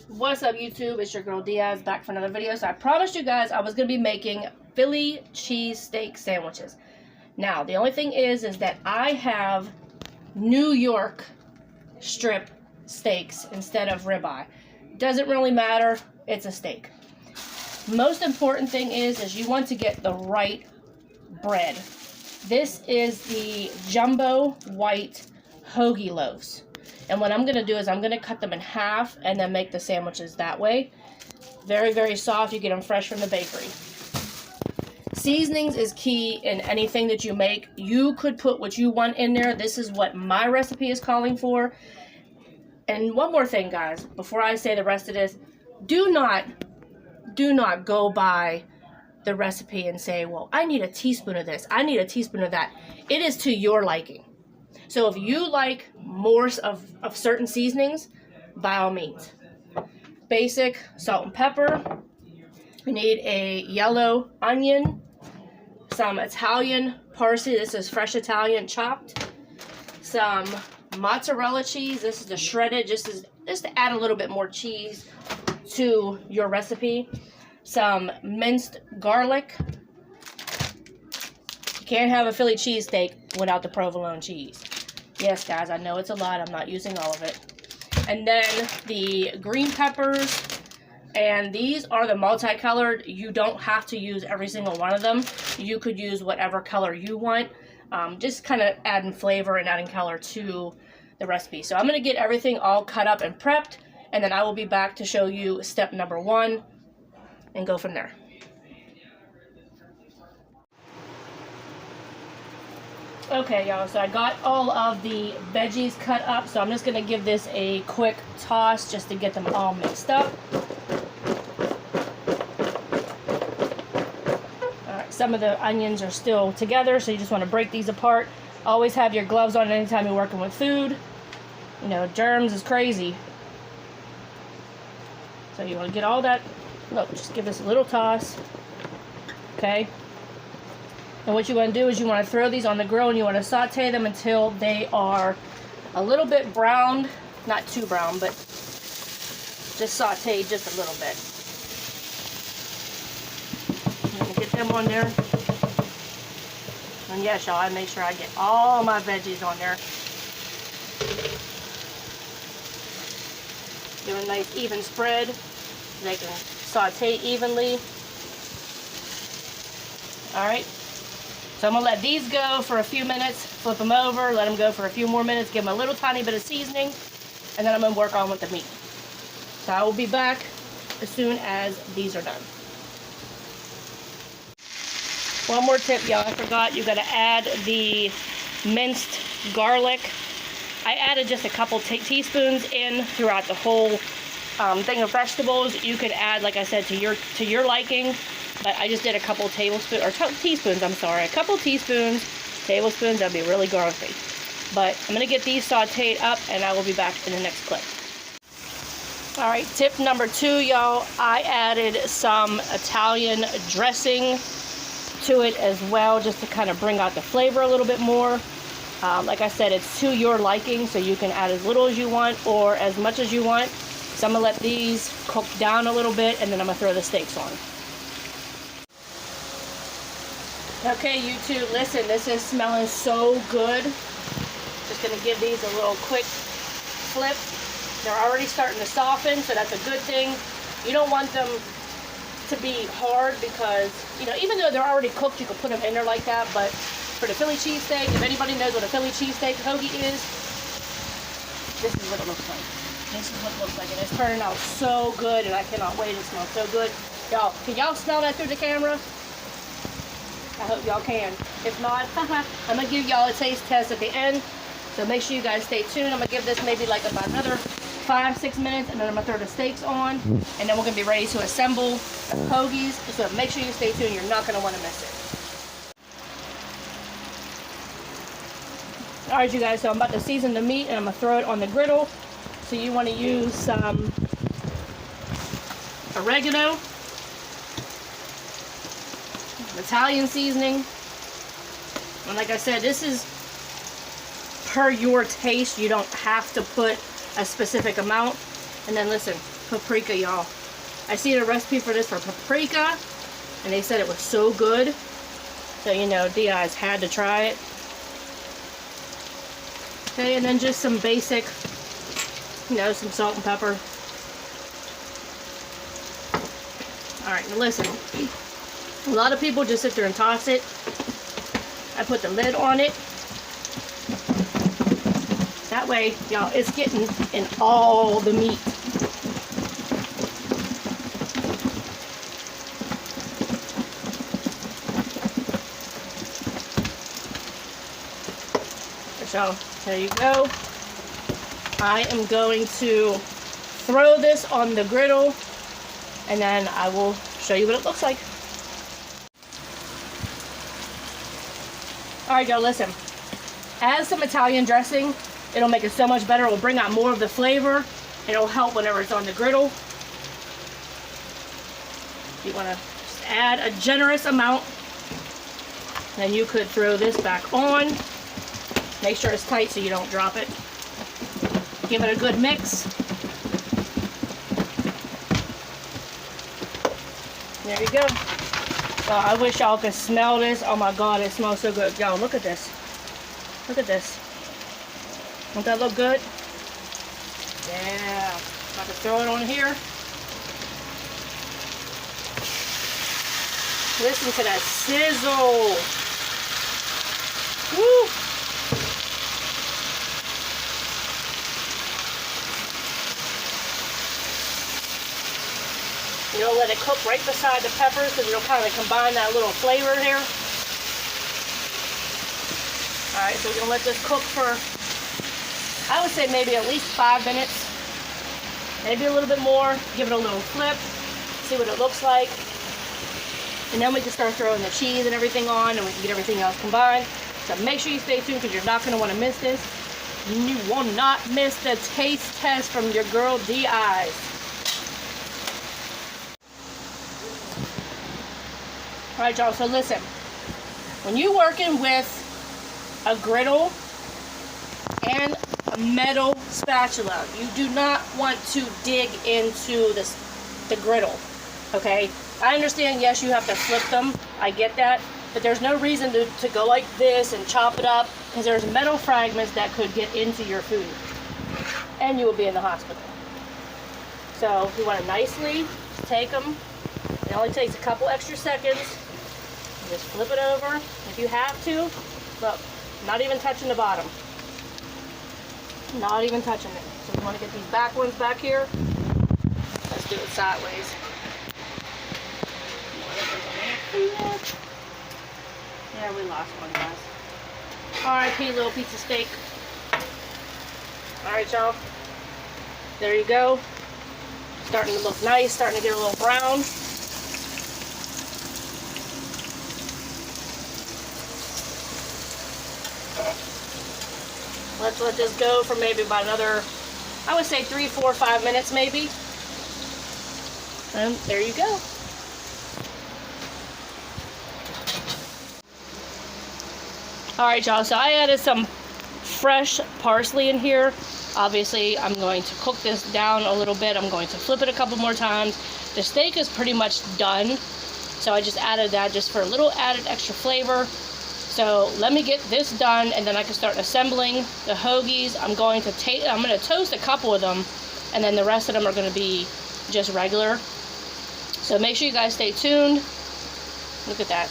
What's up, YouTube? It's your girl Diaz back for another video. So I promised you guys I was going to be making Philly cheesesteak sandwiches. Now, the only thing is that I have New York strip steaks instead of ribeye. Doesn't really matter. It's a steak. Most important thing is you want to get the right bread. This is the jumbo white hoagie loaves. And what I'm going to do is I'm going to cut them in half and then make the sandwiches that way. Very, very soft. You get them fresh from the bakery. Seasonings is key in anything that you make. You could put what you want in there. This is what my recipe is calling for. And one more thing, guys, before I say the rest of this, do not go by the recipe and say, well, I need a teaspoon of this, I need a teaspoon of that. It is to your liking. So if you like more of certain seasonings, by all means. Basic salt and pepper. We need a yellow onion, some Italian parsley. This is fresh Italian chopped. Some mozzarella cheese. This is the shredded, just to add a little bit more cheese to your recipe. Some minced garlic. You can't have a Philly cheesesteak without the provolone cheese. Yes, guys, I know it's a lot. I'm not using all of it. And then the green peppers. And these are the multicolored. You don't have to use every single one of them. You could use whatever color you want. Just kind of adding flavor and adding color to the recipe. So I'm going to get everything all cut up and prepped. And then I will be back to show you step number 1 and go from there. Okay, y'all, so I got all of the veggies cut up, so I'm just going to give this a quick toss just to get them all mixed up. Alright, some of the onions are still together, so you just want to break these apart. Always have your gloves on anytime you're working with food. You know, germs is crazy. So you want to get all that. Look, just give this a little toss. Okay. And what you want to do is you want to throw these on the grill and you want to saute them until they are a little bit browned. Not too brown, but just sauteed just a little bit. I'm going to get them on there. And yes, y'all, I make sure I get all my veggies on there. Give a nice even spread. They can saute evenly. Alright. So I'm going to let these go for a few minutes, flip them over, let them go for a few more minutes, give them a little tiny bit of seasoning, and then I'm going to work on with the meat. So I will be back as soon as these are done. One more tip, y'all, I forgot, you got to add the minced garlic. I added just a couple teaspoons in throughout the whole thing of vegetables. You could add, like I said, to your liking. But I just did a couple tablespoons, or teaspoons, I'm sorry. A couple teaspoons, tablespoons, that'd be really garlicky. But I'm going to get these sauteed up, and I will be back in the next clip. Alright, tip number 2, y'all. I added some Italian dressing to it as well, just to kind of bring out the flavor a little bit more. Like I said, it's to your liking, so you can add as little as you want, or as much as you want. So I'm going to let these cook down a little bit, and then I'm going to throw the steaks on. Okay, YouTube, listen, this is smelling so good. Just going to give these a little quick flip. They're already starting to soften, so that's a good thing. You don't want them to be hard because, you know, even though they're already cooked, you can put them in there like that. But for the Philly cheesesteak, if anybody knows what a Philly cheesesteak hoagie is, this is what it looks like. This is what it looks like, and it's turning out so good, and I cannot wait. It smells so good. Y'all, can y'all smell that through the camera? I hope y'all can. If not, I'm going to give y'all a taste test at the end. So make sure you guys stay tuned. I'm going to give this maybe like about another 5-6 minutes. And then I'm going to throw the steaks on. And then we're going to be ready to assemble the hoagies. So make sure you stay tuned. You're not going to want to miss it. Alright, you guys. So I'm about to season the meat. And I'm going to throw it on the griddle. So you want to use some oregano. Italian seasoning, and like I said, this is per your taste. You don't have to put a specific amount. And then listen, paprika, y'all. I seen a recipe for this for paprika, and they said it was so good. So, you know, DI's had to try it. Okay, and then just some basic, you know, some salt and pepper. Alright, now listen. A lot of people just sit there and toss it. I put the lid on it. That way, y'all, it's getting in all the meat. So, there you go. I am going to throw this on the griddle, and then I will show you what it looks like. Alright, y'all, listen. Add some Italian dressing. It'll make it so much better. It'll bring out more of the flavor. It'll help whenever it's on the griddle. You want to just add a generous amount. Then you could throw this back on. Make sure it's tight so you don't drop it. Give it a good mix. There you go. Well, I wish y'all could smell this. Oh my God, it smells so good. Y'all, look at this. Look at this. Don't that look good? Yeah. About to throw it on here. Listen to that sizzle. Woo! You know, let it cook right beside the peppers because it'll kind of combine that little flavor here. Alright, so we're going to let this cook for, I would say maybe at least 5 minutes. Maybe a little bit more. Give it a little flip. See what it looks like. And then we can start throwing the cheese and everything on, and we can get everything else combined. So make sure you stay tuned because you're not going to want to miss this. You will not miss the taste test from your girl DI's. Alright, y'all, so listen. When you're working with a griddle and a metal spatula, you do not want to dig into the griddle, okay? I understand, yes, you have to flip them. I get that. But there's no reason to go like this and chop it up because there's metal fragments that could get into your food. And you will be in the hospital. So you want to nicely take them. It only takes a couple extra seconds. Just flip it over if you have to. Look, not even touching the bottom. Not even touching it. So we want to get these back ones back here. Let's do it sideways. Yeah, we lost one, guys. R.I.P. little piece of steak. Alright, y'all. There you go. Starting to look nice. Starting to get a little brown. Let's let this go for maybe about another, I would say 3, 4, 5 minutes maybe. And there you go. Alright, y'all, so I added some fresh parsley in here. Obviously, I'm going to cook this down a little bit. I'm going to flip it a couple more times. The steak is pretty much done. So I just added that just for a little added extra flavor. So let me get this done and then I can start assembling the hoagies. I'm going to toast a couple of them and then the rest of them are going to be just regular. So make sure you guys stay tuned. Look at that.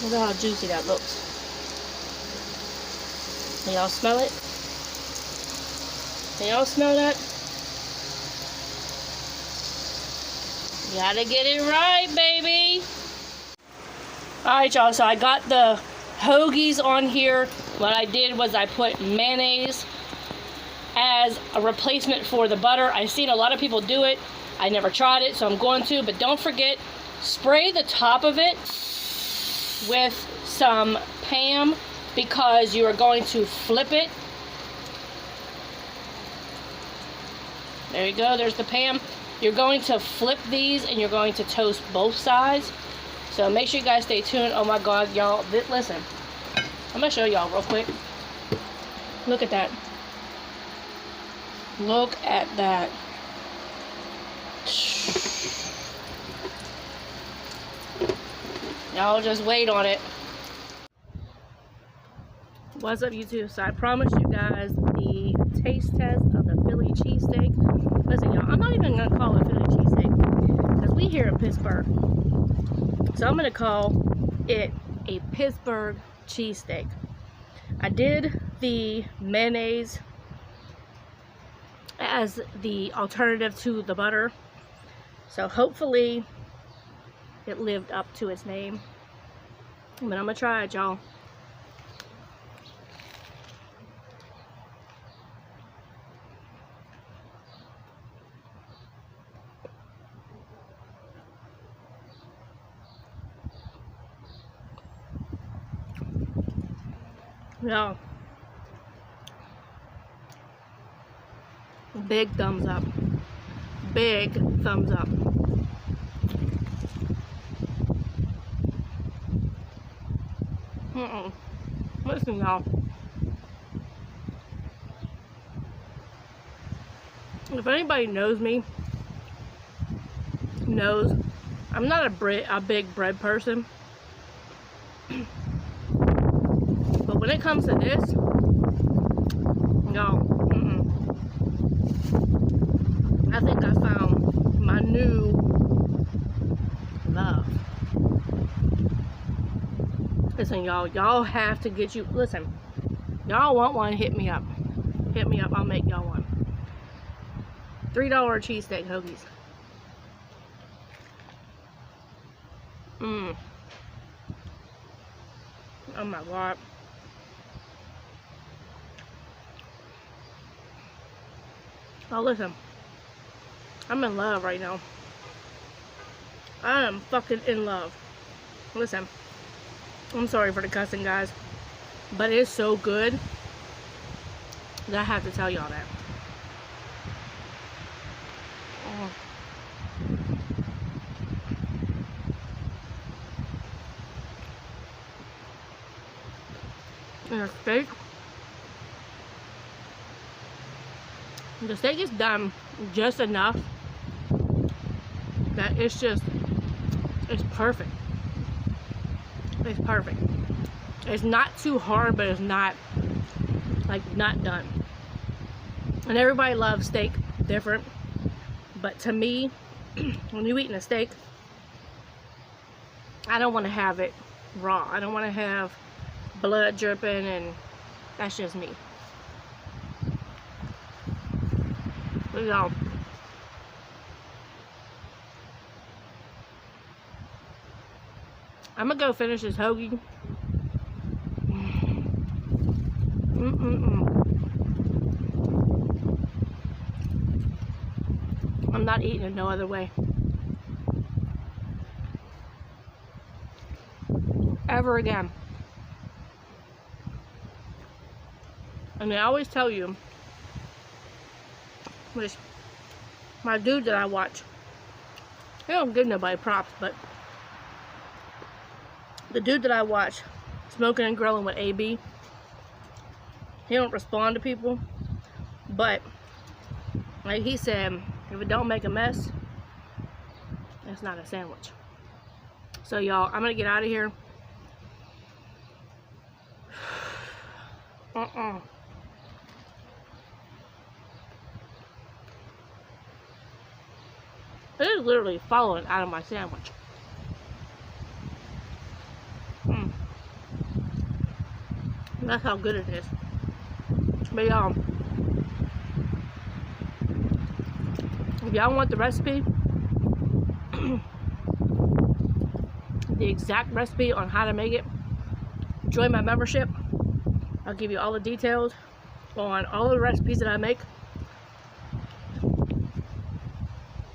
Look at how juicy that looks. Can y'all smell it? Can y'all smell that? You gotta get it right, baby. Alright, y'all, so I got the hoagies on here. What I did was I put mayonnaise as a replacement for the butter. I've seen a lot of people do it. I never tried it, so I'm going to. But don't forget, spray the top of it with some Pam because you are going to flip it. There you go, there's the Pam. You're going to flip these and you're going to toast both sides. So make sure you guys stay tuned. Oh my God, y'all, listen. I'm gonna show y'all real quick. Look at that. Look at that. Y'all just wait on it. What's up, YouTube? So I promised you guys the taste test of the Philly cheesesteak. Listen, y'all, I'm not even gonna call it Philly cheesesteak because we here in Pittsburgh. So I'm gonna call it a Pittsburgh cheesesteak. I did the mayonnaise as the alternative to the butter, so hopefully it lived up to its name. But I'm gonna try it, y'all. Yeah. Big thumbs up. Big thumbs up. Listen, y'all. If anybody knows me, knows I'm not a big bread person. But when it comes to this, y'all, I think I found my new love. Listen, y'all have to get you, listen, y'all want one, hit me up. Hit me up, I'll make y'all one. $3 cheesesteak hoagies. Oh my God. Oh, listen. I'm in love right now. I am fucking in love. Listen. I'm sorry for the cussing, guys. But it's so good that I have to tell y'all that. Oh. And the steak is done just enough that it's perfect. It's perfect. It's not too hard, but it's not not done. And everybody loves steak different, but to me, when you're eating a steak, I don't want to have it raw. I don't want to have blood dripping, and that's just me. But y'all, I'm gonna go finish this hoagie. I'm not eating it no other way. Ever again. And I always tell you, which my dude that I watch, he don't give nobody props, but the dude that I watch, Smoking and Grilling with AB, he don't respond to people, but like he said, if it don't make a mess, it's not a sandwich. So y'all, I'm gonna get out of here. It is literally falling out of my sandwich. That's how good it is. But y'all, if y'all want the recipe, the exact recipe on how to make it, join my membership. I'll give you all the details on all the recipes that I make.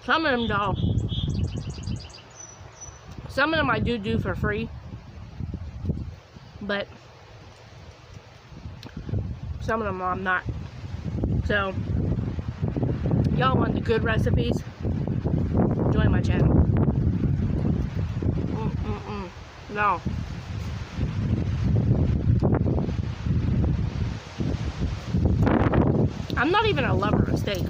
Some of them, y'all, some of them I do for free, but some of them I'm not. So, y'all want the good recipes, join my channel. No. I'm not even a lover of steak.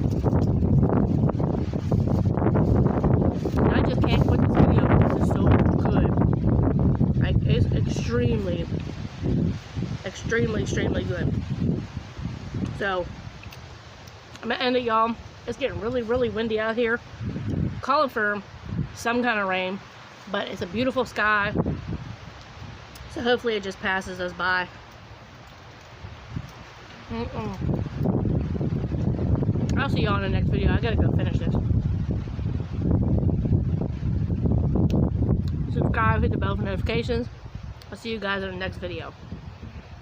extremely, extremely good. So, I'm going to end it, y'all. It's getting really, really windy out here. Calling for some kind of rain, but it's a beautiful sky. So hopefully it just passes us by. I'll see y'all in the next video. I gotta go finish this. Subscribe, hit the bell for notifications. I'll see you guys in the next video.